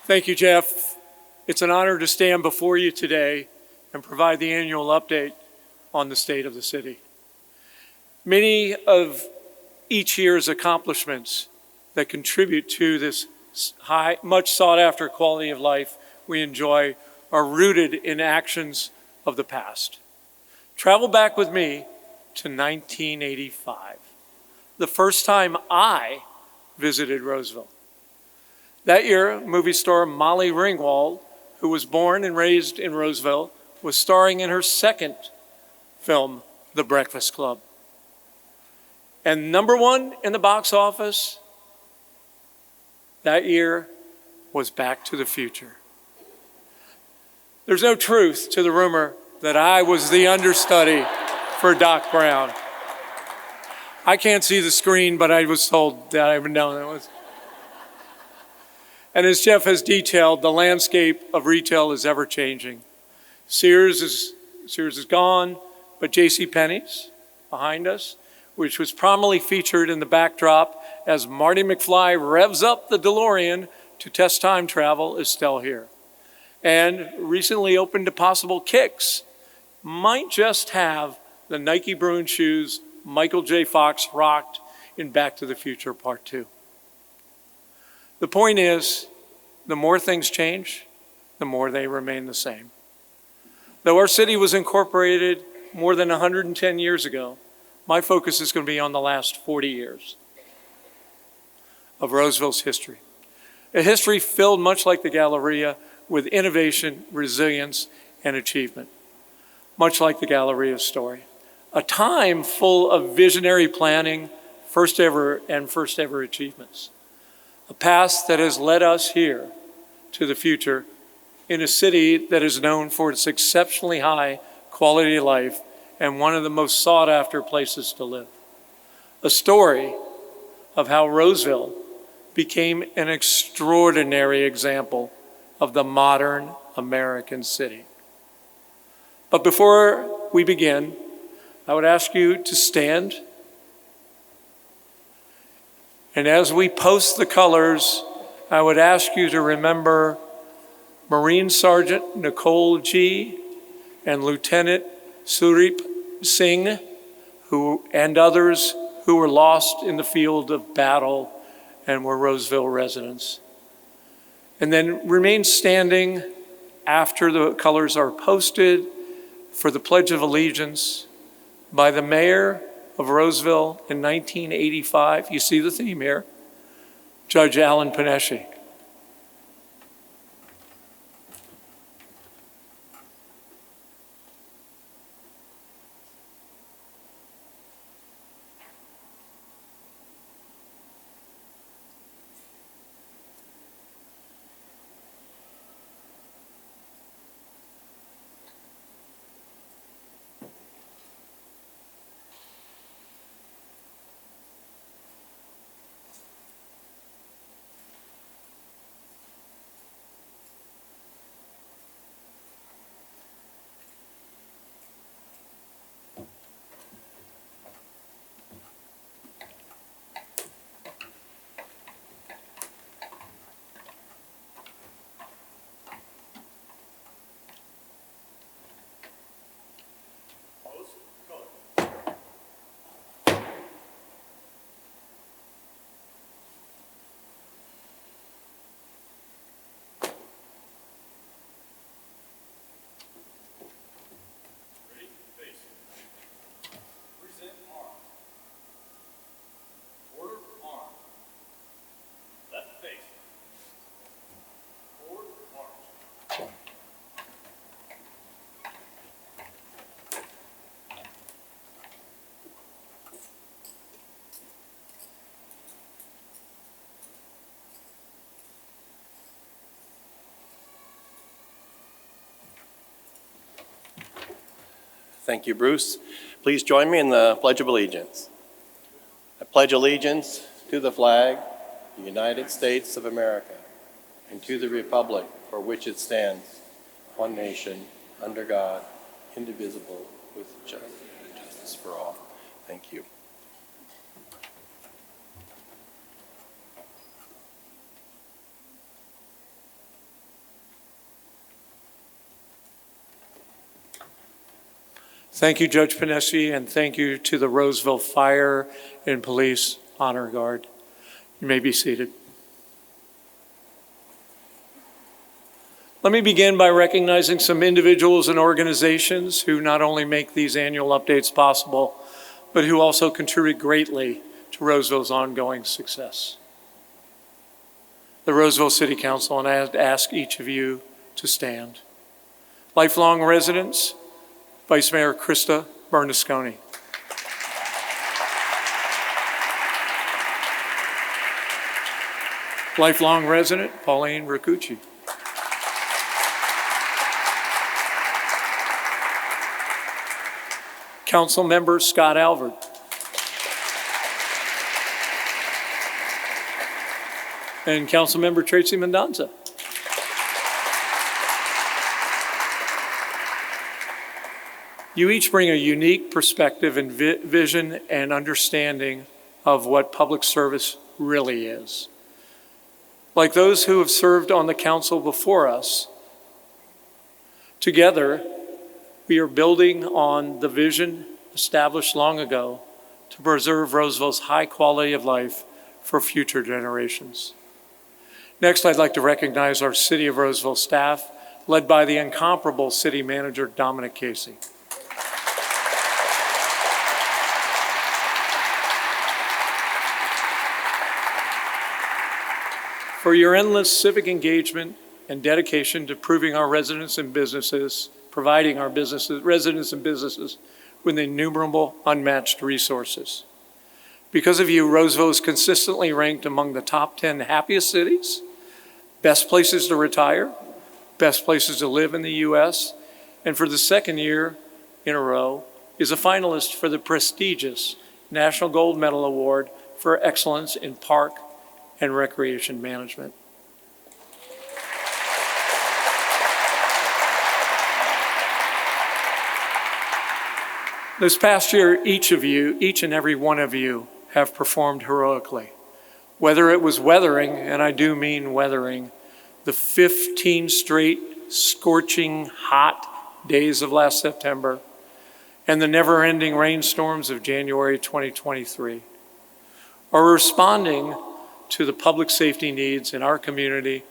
Thank you, Jeff. It's an honor to stand before you today and provide the annual update on the state of the city. Many of each year's accomplishments that contribute to this high, much sought after quality of life we enjoy are rooted in actions of the past. Travel back with me to 1985, the first time I visited Roseville. That year, movie star Molly Ringwald, who was born and raised in Roseville, was starring in her second film, The Breakfast Club. And #1 in the box office that year was Back to the Future. There's no truth to the rumor that I was the understudy for Doc Brown. I can't see the screen, but I was told that I would know that was. And as Jeff has detailed, the landscape of retail is ever changing. Sears is gone, but JCPenney's behind us, which was prominently featured in the backdrop as Marty McFly revs up the DeLorean to test time travel, is still here. And recently opened to possible kicks might just have the Nike Bruin shoes Michael J. Fox rocked in Back to the Future Part 2. The point is, the more things change, the more they remain the same. Though our city was incorporated more than 110 years ago, my focus is going to be on the last 40 years of Roseville's history. A history filled, much like the Galleria, with innovation, resilience, and achievement, much like the Galleria's story. A time full of visionary planning, first ever achievements. A past that has led us here to the future in a city that is known for its exceptionally high quality of life and one of the most sought after places to live. A story of how Roseville became an extraordinary example of the modern American city. But before we begin, I would ask you to stand. And as we post the colors, I would ask you to remember Marine Sergeant Nicole G. and Lieutenant Surip Singh, and others who were lost in the field of battle and were Roseville residents. And then remain standing after the colors are posted for the Pledge of Allegiance by the mayor of Roseville in 1985. You see the theme here, Judge Alan Panesci. Thank you, Bruce. Please join me in the Pledge of Allegiance. I pledge allegiance to the flag, the United States of America, and to the republic for which it stands, one nation, under God, indivisible, with justice for all. Thank you. Thank you, Judge Pinesci, and thank you to the Roseville Fire and Police Honor Guard. You may be seated. Let me begin by recognizing some individuals and organizations who not only make these annual updates possible, but who also contribute greatly to Roseville's ongoing success. The Roseville City Council, and I ask each of you to stand. Lifelong residents, Vice Mayor Krista Bernasconi. Lifelong resident, Pauline Ricucci. Council member Scott Alvord. And Council member Tracy Mendonza. You each bring a unique perspective and vision and understanding of what public service really is. Like those who have served on the council before us, together we are building on the vision established long ago to preserve Roseville's high quality of life for future generations. Next, I'd like to recognize our City of Roseville staff, led by the incomparable City Manager Dominic Casey. For your endless civic engagement and dedication to providing our residents and businesses with innumerable unmatched resources. Because of you, Roseville is consistently ranked among the top 10 happiest cities, best places to retire, best places to live in the U.S., and for the second year in a row is a finalist for the prestigious National Gold Medal Award for Excellence in Park and Recreation Management. This past year, each and every one of you have performed heroically. Whether it was weathering, and I do mean weathering, the 15 straight scorching hot days of last September and the never-ending rainstorms of January 2023, or responding to the public safety needs in our community,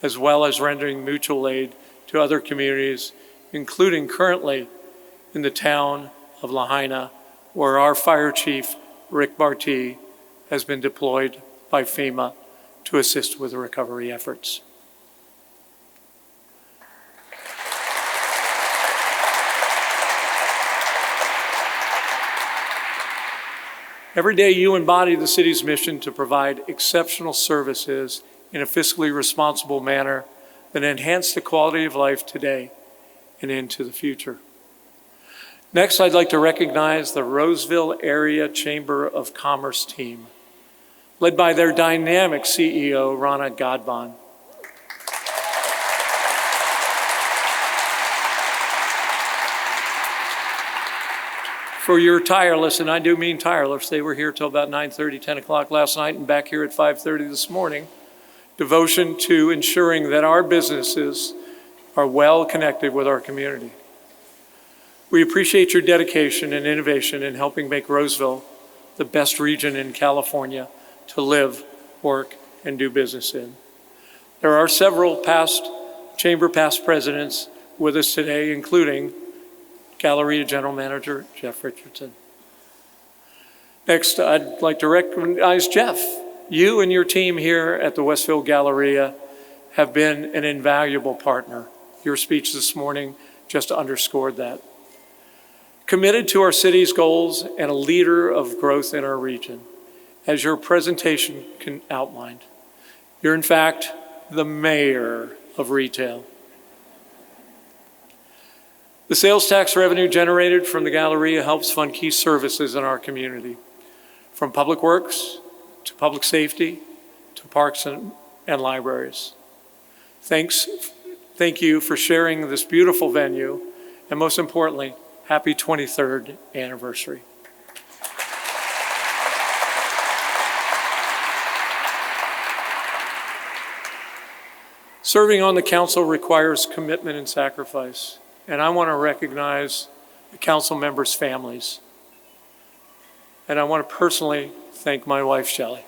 as well as rendering mutual aid to other communities, including currently in the town of Lahaina, where our fire chief, Rick Bartee, has been deployed by FEMA to assist with the recovery efforts. Every day you embody the city's mission to provide exceptional services in a fiscally responsible manner that enhance the quality of life today and into the future. Next, I'd like to recognize the Roseville Area Chamber of Commerce team, led by their dynamic CEO, Rana Godbon. For your tireless, and I do mean tireless, they were here till about 9:30, 10 o'clock last night and back here at 5:30 this morning, devotion to ensuring that our businesses are well connected with our community. We appreciate your dedication and innovation in helping make Roseville the best region in California to live, work, and do business in. There are several Chamber past presidents with us today, including Galleria General Manager Jeff Richardson. Next, I'd like to recognize Jeff. You and your team here at the Westville Galleria have been an invaluable partner. Your speech this morning just underscored that. Committed to our city's goals and a leader of growth in our region, as your presentation outlined. You're in fact the mayor of retail. The sales tax revenue generated from the Galleria helps fund key services in our community, from public works to public safety to parks and libraries. Thank you for sharing this beautiful venue, and most importantly, happy 23rd anniversary. Serving on the council requires commitment and sacrifice, and I want to recognize the council members' families. And I want to personally thank my wife, Shelley.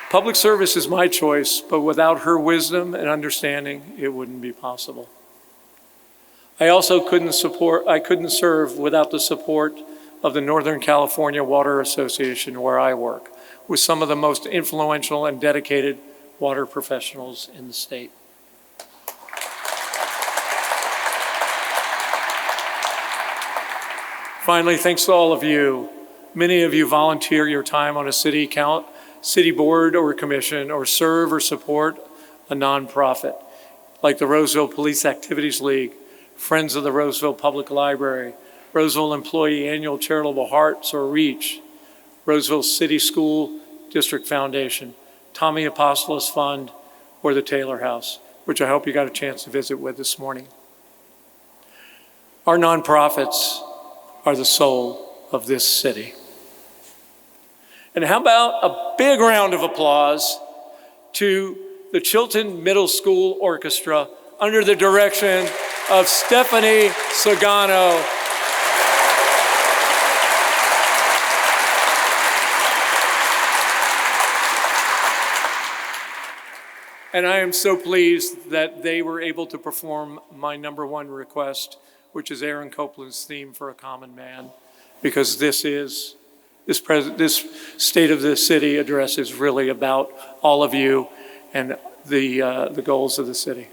Public service is my choice, but without her wisdom and understanding, it wouldn't be possible. I also couldn't serve without the support of the Northern California Water Association, where I work, with some of the most influential and dedicated water professionals in the state. Finally, thanks to all of you. Many of you volunteer your time on a city board or commission, or serve or support a nonprofit like the Roseville Police Activities League, Friends of the Roseville Public Library, Roseville Employee Annual Charitable Hearts or REACH, Roseville City School District Foundation, Tommy Apostolos Fund, or the Taylor House, which I hope you got a chance to visit with this morning. Our nonprofits are the soul of this city. And how about a big round of applause to the Chilton Middle School Orchestra under the direction of Stephanie Sagano. And I am so pleased that they were able to perform my #1 request, which is Aaron Copland's theme for A Common Man, because this State of the City address is really about all of you and the goals of the city.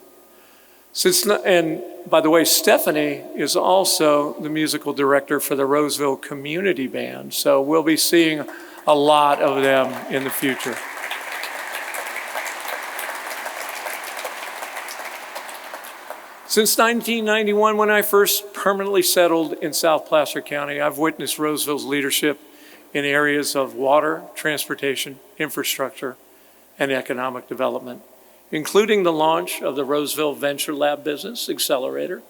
And by the way, Stephanie is also the musical director for the Roseville Community Band, so we'll be seeing a lot of them in the future. Since 1991, when I first permanently settled in South Placer County, I've witnessed Roseville's leadership in areas of water, transportation, infrastructure, and economic development, including the launch of the Roseville Venture Lab Business Accelerator,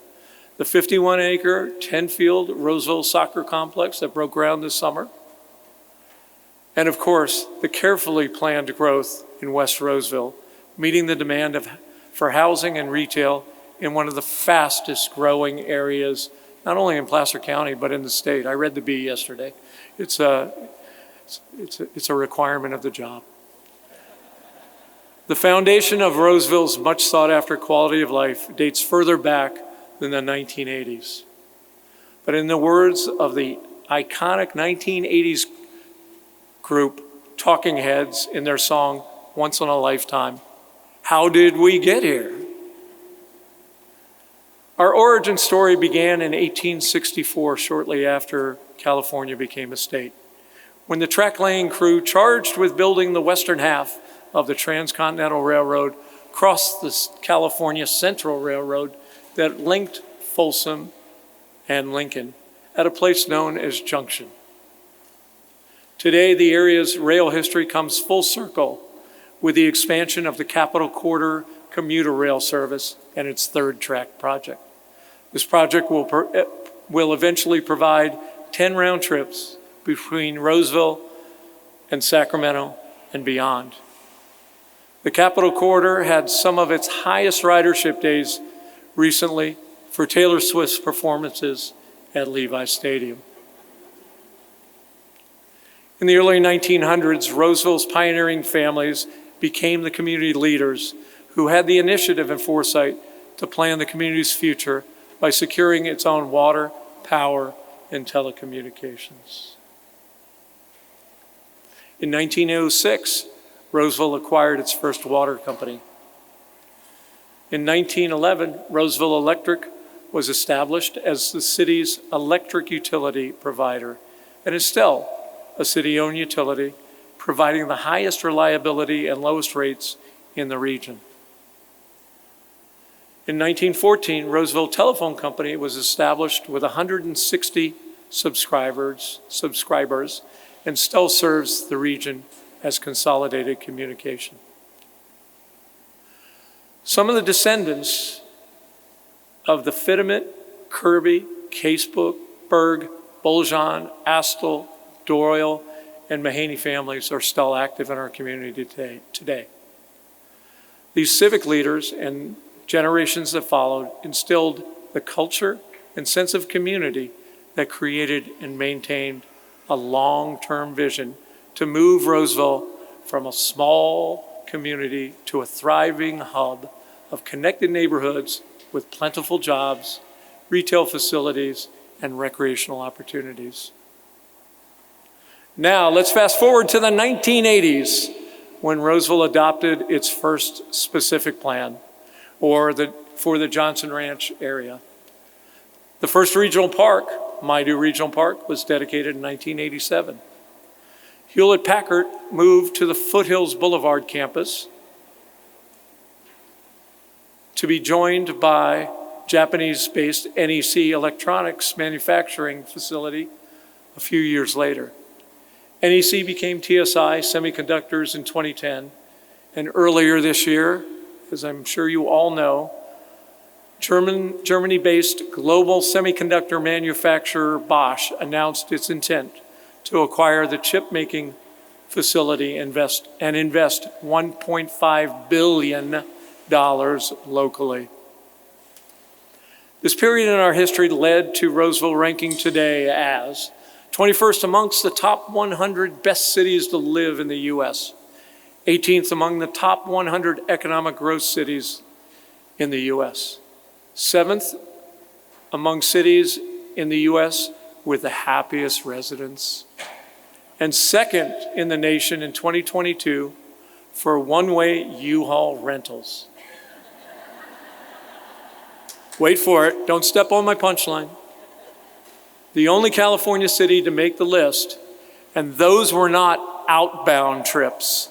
the 51-acre, 10-field Roseville soccer complex that broke ground this summer, and of course, the carefully planned growth in West Roseville, meeting the demand for housing and retail in one of the fastest growing areas, not only in Placer County, but in the state. I read the Bee yesterday. It's a requirement of the job. The foundation of Roseville's much sought after quality of life dates further back than the 1980s. But in the words of the iconic 1980s group Talking Heads in their song, Once in a Lifetime, how did we get here? Our origin story began in 1864, shortly after California became a state, when the track-laying crew charged with building the western half of the Transcontinental Railroad crossed the California Central Railroad that linked Folsom and Lincoln at a place known as Junction. Today, the area's rail history comes full circle with the expansion of the Capitol Quarter commuter rail service and its third track project. This project will eventually provide 10 round trips between Roseville and Sacramento and beyond. The Capitol Quarter had some of its highest ridership days recently for Taylor Swift's performances at Levi Stadium. In the early 1900s, Roseville's pioneering families became the community leaders who had the initiative and foresight to plan the community's future by securing its own water, power, and telecommunications. In 1906, Roseville acquired its first water company. In 1911, Roseville Electric was established as the city's electric utility provider and is still a city-owned utility, providing the highest reliability and lowest rates in the region. In 1914, Roseville Telephone Company was established with 160 subscribers and still serves the region as Consolidated Communication. Some of the descendants of the Fittement, Kirby, Casebook, Berg, Boljon, Astle, Doyle, and Mahaney families are still active in our community today. These civic leaders and generations that followed instilled the culture and sense of community that created and maintained a long-term vision to move Roseville from a small community to a thriving hub of connected neighborhoods with plentiful jobs, retail facilities, and recreational opportunities. Now, let's fast forward to the 1980s when Roseville adopted its first specific plan for the Johnson Ranch area. The first regional park, Maidu Regional Park, was dedicated in 1987. Hewlett-Packard moved to the Foothills Boulevard campus to be joined by Japanese-based NEC Electronics manufacturing facility a few years later. NEC became TSI Semiconductors in 2010, and earlier this year, as I'm sure you all know, Germany-based global semiconductor manufacturer Bosch announced its intent to acquire the chip-making facility and invest $1.5 billion locally. This period in our history led to Roseville ranking today as 21st amongst the top 100 best cities to live in the U.S., 18th among the top 100 economic growth cities in the U.S., 7th among cities in the U.S. with the happiest residents, and 2nd in the nation in 2022 for one-way U-Haul rentals. Wait for it, don't step on my punchline. The only California city to make the list, and those were not outbound trips.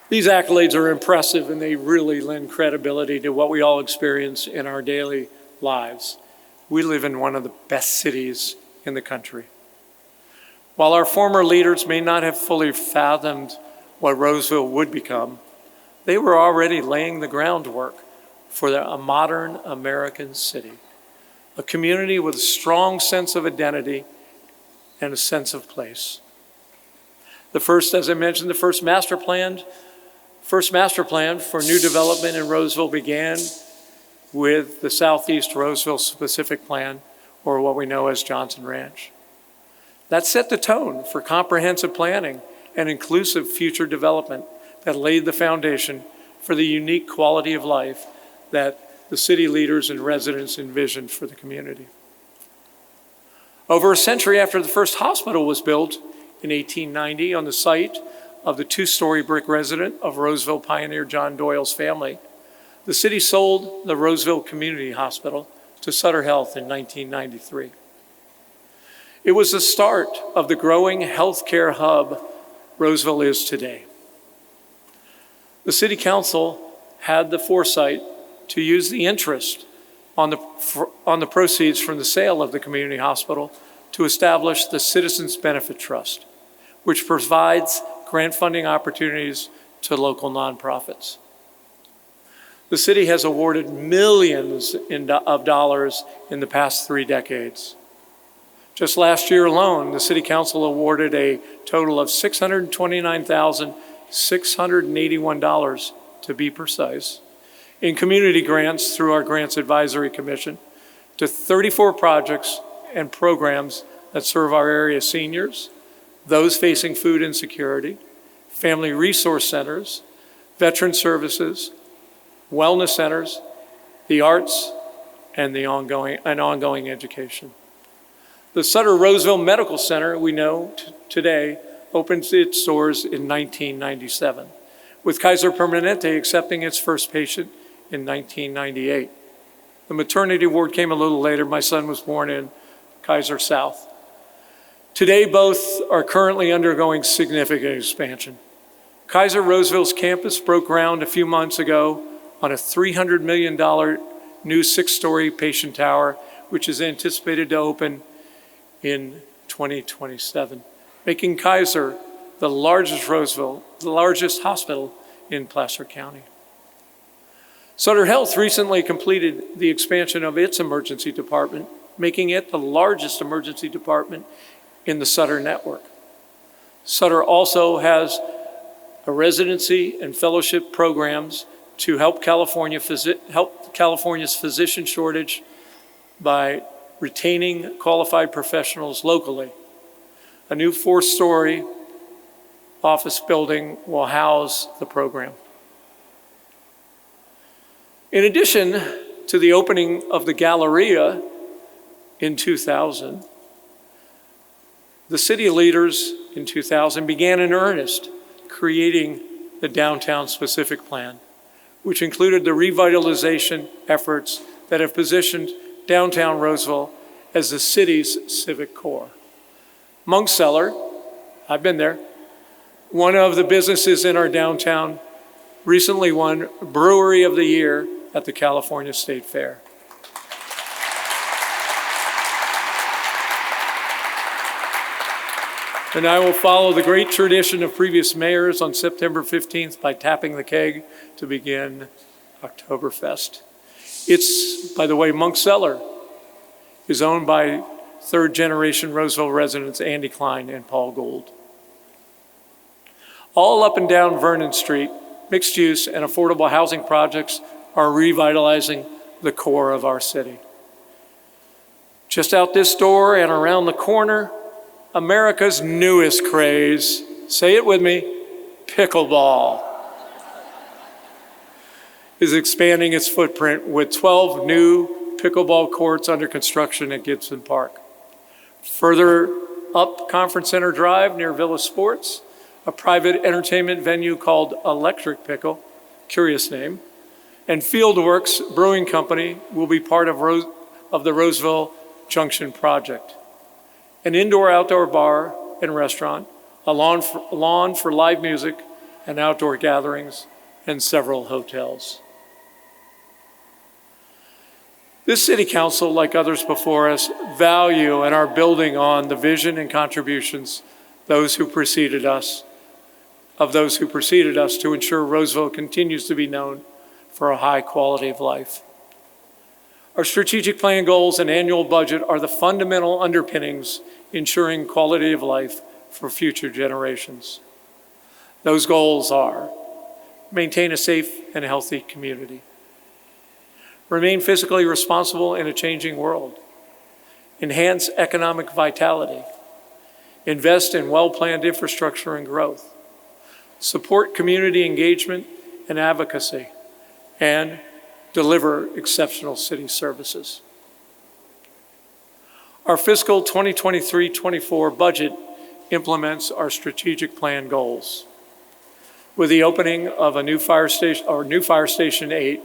These accolades are impressive, and they really lend credibility to what we all experience in our daily lives. We live in one of the best cities in the country. While our former leaders may not have fully fathomed what Roseville would become, they were already laying the groundwork for a modern American city, a community with a strong sense of identity and a sense of place. The first, as I mentioned, the first master plan for new development in Roseville began with the Southeast Roseville Specific Plan, or what we know as Johnson Ranch. That set the tone for comprehensive planning and inclusive future development that laid the foundation for the unique quality of life that the city leaders and residents envisioned for the community. Over a century after the first hospital was built in 1890 on the site of the two-story brick residence of Roseville pioneer John Doyle's family, the city sold the Roseville Community Hospital to Sutter Health in 1993. It was the start of the growing healthcare hub Roseville is today. The City Council had the foresight to use the interest on the proceeds from the sale of the community hospital to establish the Citizens Benefit Trust, which provides grant funding opportunities to local nonprofits. The city has awarded millions of dollars in the past 3 decades. Just last year alone, the City Council awarded a total of $629,681, to be precise, in community grants through our Grants Advisory Commission to 34 projects and programs that serve our area seniors, those facing food insecurity, family resource centers, veteran services, wellness centers, the arts, and ongoing education. The Sutter Roseville Medical Center, we know today, opened its doors in 1997, with Kaiser Permanente accepting its first patient in 1998. The maternity ward came a little later. My son was born in Kaiser South. Today, both are currently undergoing significant expansion. Kaiser Roseville's campus broke ground a few months ago on a $300 million new 6-story patient tower, which is anticipated to open in 2027, making Kaiser the largest hospital in Placer County. Sutter Health recently completed the expansion of its emergency department making it the largest emergency department in the Sutter network. Sutter also has a residency and fellowship programs to help California's physician shortage by retaining qualified professionals locally. A new 4-story office building will house the program. In addition to the opening of the Galleria in 2000, the city leaders in 2000 began in earnest creating the Downtown Specific Plan, which included the revitalization efforts that have positioned downtown Roseville as the city's civic core. Monk Cellar, I've been there, one of the businesses in our downtown, recently won Brewery of the Year at the California State Fair. And I will follow the great tradition of previous mayors on September 15th by tapping the keg to begin Oktoberfest. It's, by the way, Monk Cellar is owned by third-generation Roseville residents Andy Klein and Paul Gould. All up and down Vernon Street, mixed-use and affordable housing projects are revitalizing the core of our city. Just out this door and around the corner, America's newest craze, say it with me, pickleball, is expanding its footprint with 12 new pickleball courts under construction at Gibson Park. Further up Conference Center Drive near Villa Sports, a private entertainment venue called Electric Pickle, curious name, and Fieldworks Brewing Company will be part of the Roseville Junction project. An indoor-outdoor bar and restaurant, a lawn for live music and outdoor gatherings, and several hotels. This city council, like others before us, value and are building on the vision and contributions of those who preceded us to ensure Roseville continues to be known for a high quality of life. Our strategic plan goals and annual budget are the fundamental underpinnings ensuring quality of life for future generations. Those goals are: maintain a safe and healthy community, remain fiscally responsible in a changing world, enhance economic vitality, invest in well-planned infrastructure and growth, support community engagement and advocacy, and deliver exceptional city services. Our fiscal 2023-24 budget implements our strategic plan goals with the opening of a new fire station 8,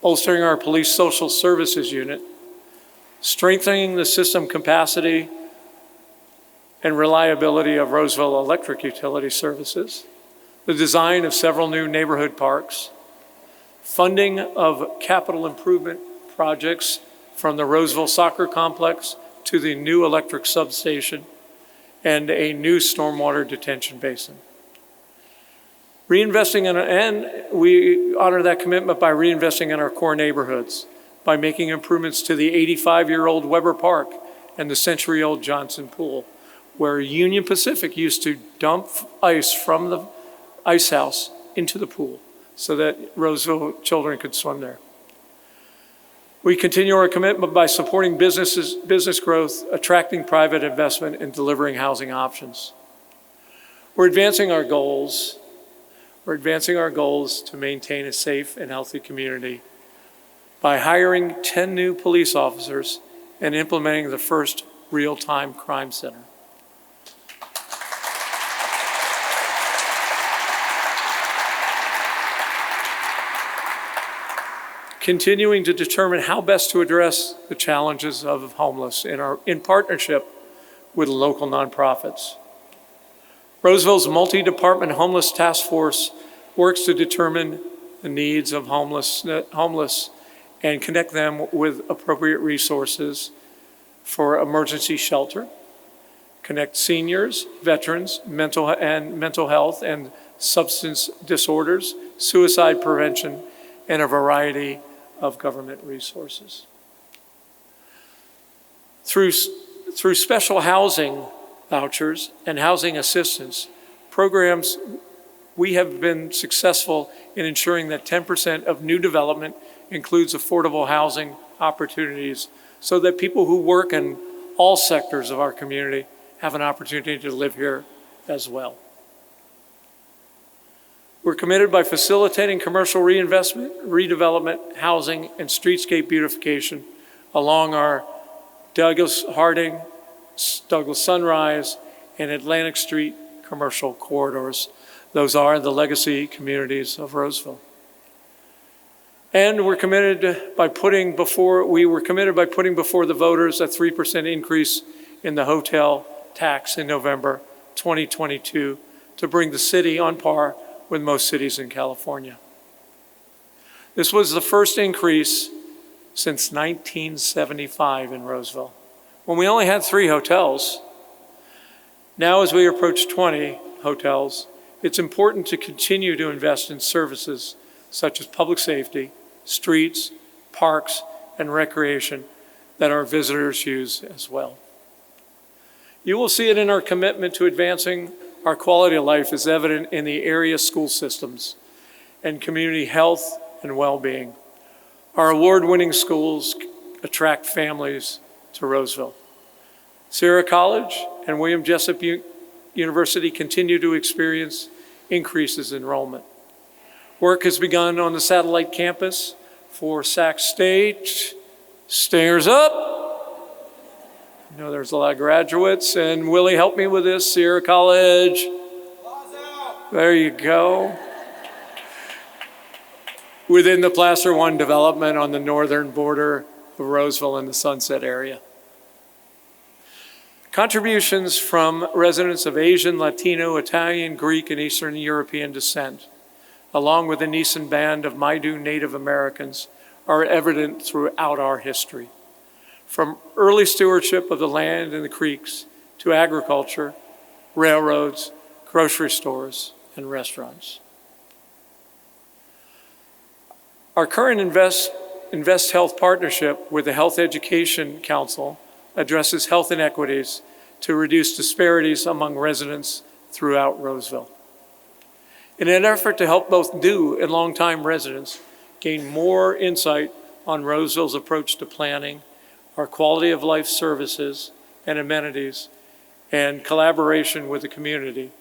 bolstering our police social services unit, strengthening the system capacity and reliability of Roseville electric utility services, the design of several new neighborhood parks, funding of capital improvement projects from the Roseville Soccer Complex to the new electric substation, and a new stormwater detention basin. And we honor that commitment by reinvesting in our core neighborhoods, by making improvements to the 85-year-old Weber Park and the century-old Johnson Pool, where Union Pacific used to dump ice from the ice house into the pool so that Roseville children could swim there. We continue our commitment by supporting business growth, attracting private investment, and delivering housing options. We're advancing our goals to maintain a safe and healthy community by hiring 10 new police officers and implementing the first real-time crime center. Continuing to determine how best to address the challenges of homeless in partnership with local nonprofits. Roseville's multi-department homeless task force works to determine the needs of homeless and connect them with appropriate resources for emergency shelter, connect seniors, veterans, mental health and substance disorders, suicide prevention, and a variety of government resources. Through special housing vouchers and housing assistance programs, we have been successful in ensuring that 10% of new development includes affordable housing opportunities so that people who work in all sectors of our community have an opportunity to live here as well. We're committed by facilitating commercial reinvestment, redevelopment, housing, and streetscape beautification along our Douglas Harding, Douglas Sunrise, and Atlantic Street commercial corridors. Those are the legacy communities of Roseville. And we're committed by putting before the voters a 3% increase in the hotel tax in November 2022 to bring the city on par with most cities in California. This was the first increase since 1975 in Roseville, when we only had 3 hotels. Now, as we approach 20 hotels, it's important to continue to invest in services such as public safety, streets, parks, and recreation that our visitors use as well. You will see it in our commitment to advancing our quality of life is evident in the area school systems and community health and well-being. Our award-winning schools attract families to Roseville. Sierra College and William Jessup University continue to experience increases in enrollment. Work has begun on the satellite campus for Sac State. Stairs up. I know there's a lot of graduates, and Willie, help me with this, Sierra College. There you go. Within the Placer One development on the northern border of Roseville and the Sunset area. Contributions from residents of Asian, Latino, Italian, Greek, and Eastern European descent, along with the Nissen band of Maidu Native Americans, are evident throughout our history. From early stewardship of the land and the creeks to agriculture, railroads, grocery stores, and restaurants. Our current Invest Health partnership with the Health Education Council addresses health inequities to reduce disparities among residents throughout Roseville. In an effort to help both new and longtime residents gain more insight on Roseville's approach to planning, our quality of life services and amenities, and collaboration with the community,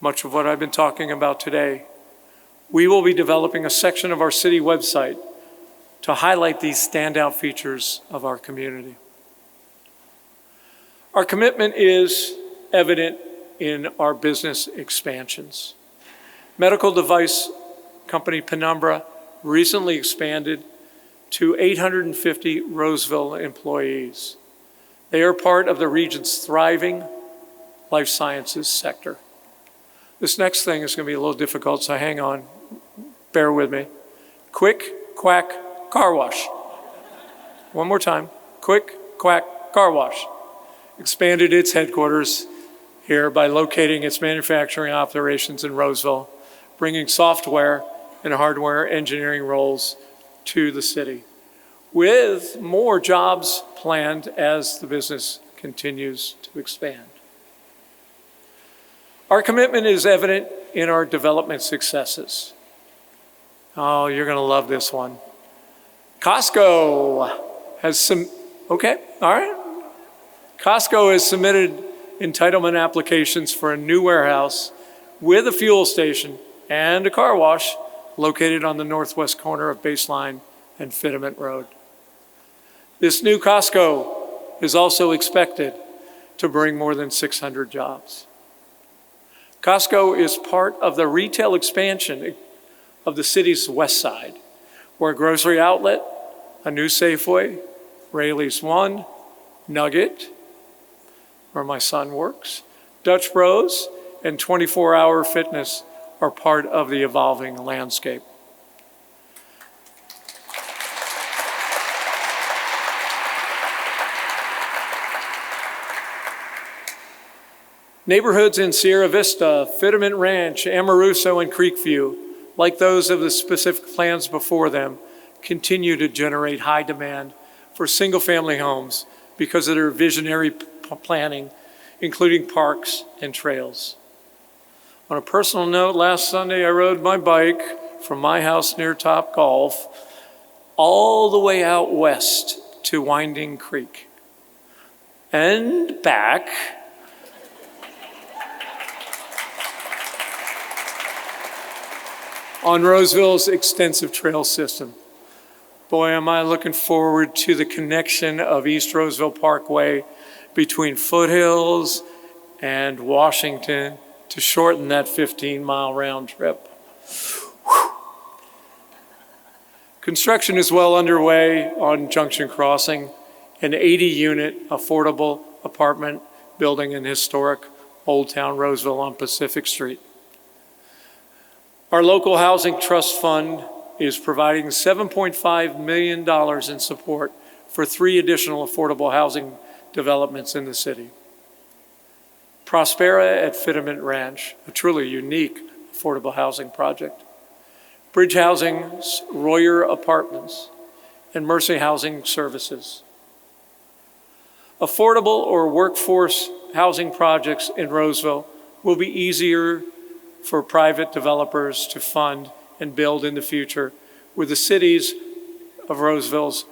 much of what I've been talking about today, we will be developing a section of our city website to highlight these standout features of our community. Our commitment is evident in our business expansions. Medical device company Penumbra recently expanded to 850 Roseville employees. They are part of the region's thriving life sciences sector. This next thing is going to be a little difficult, so hang on, bear with me. Quick Quack Car Wash. One more time. Quick Quack Car Wash expanded its headquarters here by locating its manufacturing operations in Roseville, bringing software and hardware engineering roles to the city, with more jobs planned as the business continues to expand. Our commitment is evident in our development successes. Oh, you're going to love this one. Costco has Costco has submitted entitlement applications for a new warehouse with a fuel station and a car wash located on the northwest corner of Baseline and Fitiment Road. This new Costco is also expected to bring more than 600 jobs. Costco is part of the retail expansion of the city's west side, where a grocery outlet, a new Safeway, Rayleigh's One, Nugget, where my son works, Dutch Bros, and 24-Hour Fitness are part of the evolving landscape. Neighborhoods in Sierra Vista, Fitiment Ranch, Amaruso, and Creekview, like those of the specific plans before them, continue to generate high demand for single-family homes because of their visionary planning, including parks and trails. On a personal note, last Sunday I rode my bike from my house near Topgolf all the way out west to Winding Creek and back. On Roseville's extensive trail system. Boy, am I looking forward to the connection of East Roseville Parkway between Foothills and Washington to shorten that 15-mile round trip. Whew. Construction is well underway on Junction Crossing, an 80-unit affordable apartment building in historic Old Town Roseville on Pacific Street. Our local housing trust fund is providing $7.5 million in support for 3 additional affordable housing developments in the city. Prospera at Fitterment Ranch, a truly unique affordable housing project. Bridge Housing's Royer Apartments, and Mercy Housing Services. Affordable or workforce housing projects in Roseville will be easier for private developers to fund and build in the future with the cities of Roseville's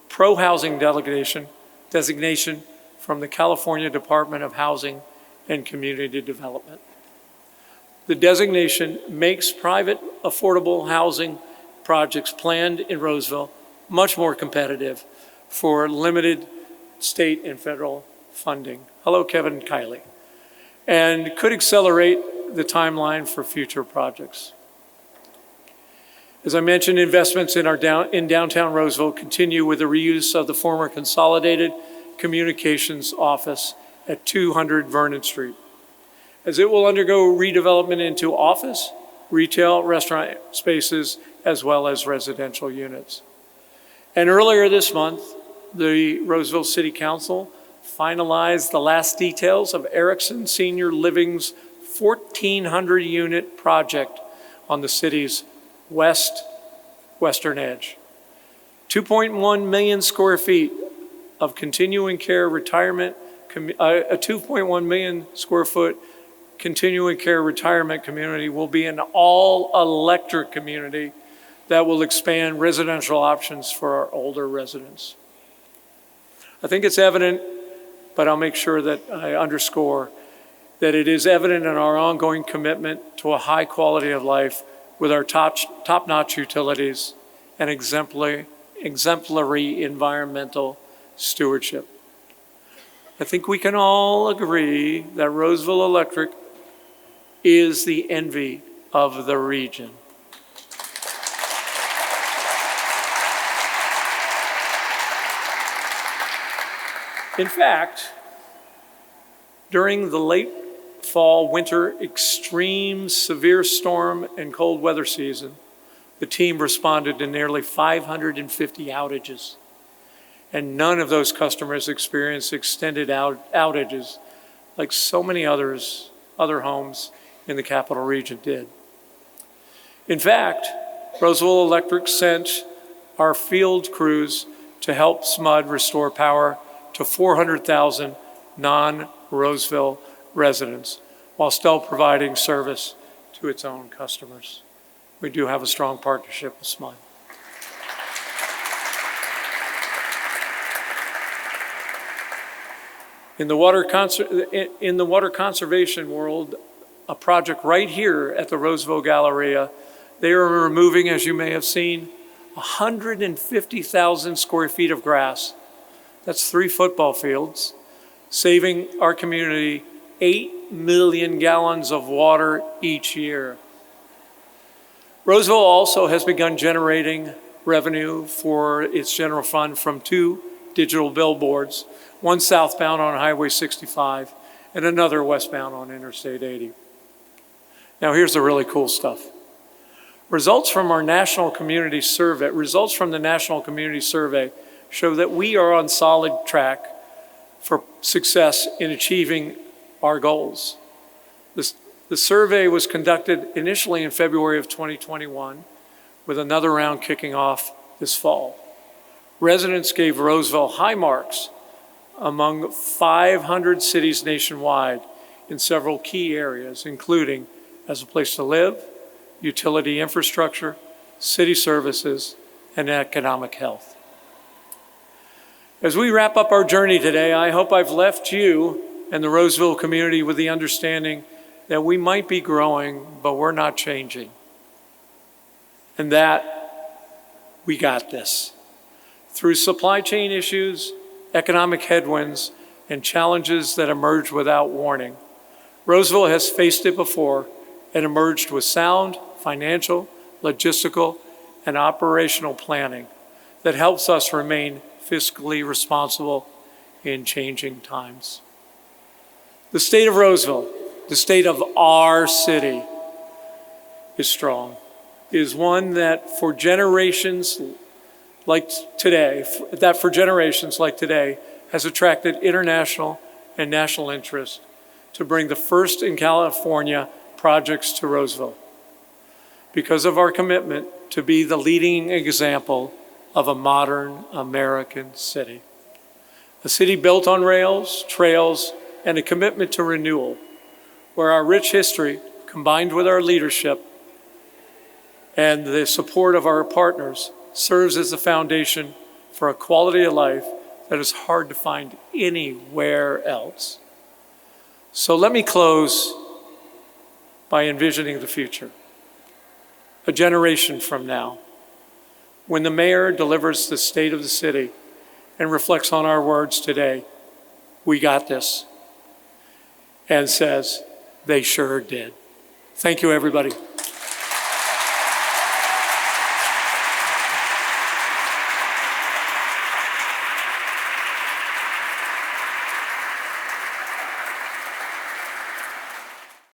pro-housing designation from the California Department of Housing and Community Development. The designation makes private affordable housing projects planned in Roseville much more competitive for limited state and federal funding. Hello, Kevin Kiley. And could accelerate the timeline for future projects. As I mentioned, investments in downtown Roseville continue with the reuse of the former Consolidated Communications Office at 200 Vernon Street, as it will undergo redevelopment into office, retail, restaurant spaces, as well as residential units. And earlier this month, the Roseville City Council finalized the last details of Erickson Senior Living's 1,400 unit project on the city's western edge. 2.1 million square feet of continuing care retirement, a 2.1 million square foot continuing care retirement community will be an all-electric community that will expand residential options for our older residents. I think it's evident, but I'll make sure that I underscore that it is evident in our ongoing commitment to a high quality of life with our top-notch utilities and exemplary environmental stewardship. I think we can all agree that Roseville Electric is the envy of the region. In fact, during the late fall, winter, extreme, severe storm and cold weather season, the team responded to nearly 550 outages. And none of those customers experienced extended outages like so many other homes in the capital region did. In fact, Roseville Electric sent our field crews to help SMUD restore power to 400,000 non-Roseville residents while still providing service to its own customers. We do have a strong partnership with SMUD. In the water conservation world, a project right here at the Roseville Galleria, they are removing, as you may have seen, 150,000 square feet of grass. That's 3 football fields, saving our community 8 million gallons of water each year. Roseville also has begun generating revenue for its general fund from 2 digital billboards, one southbound on Highway 65 and another westbound on Interstate 80. Now here's the really cool stuff. Results from the National Community Survey show that we are on solid track for success in achieving our goals. The survey was conducted initially in February of 2021, with another round kicking off this fall. Residents gave Roseville high marks among 500 cities nationwide in several key areas, including as a place to live, utility infrastructure, city services, and economic health. As we wrap up our journey today, I hope I've left you and the Roseville community with the understanding that we might be growing, but we're not changing. And that we got this. Through supply chain issues, economic headwinds, and challenges that emerge without warning, Roseville has faced it before and emerged with sound financial, logistical, and operational planning that helps us remain fiscally responsible in changing times. The state of Roseville, the state of our city, is strong, is one that for generations like today, has attracted international and national interest to bring the first in California projects to Roseville because of our commitment to be the leading example of a modern American city. A city built on rails, trails, and a commitment to renewal, where our rich history, combined with our leadership and the support of our partners, serves as the foundation for a quality of life that is hard to find anywhere else. So let me close by envisioning the future. A generation from now, when the mayor delivers the state of the city and reflects on our words today, we got this, and says, they sure did. Thank you, everybody.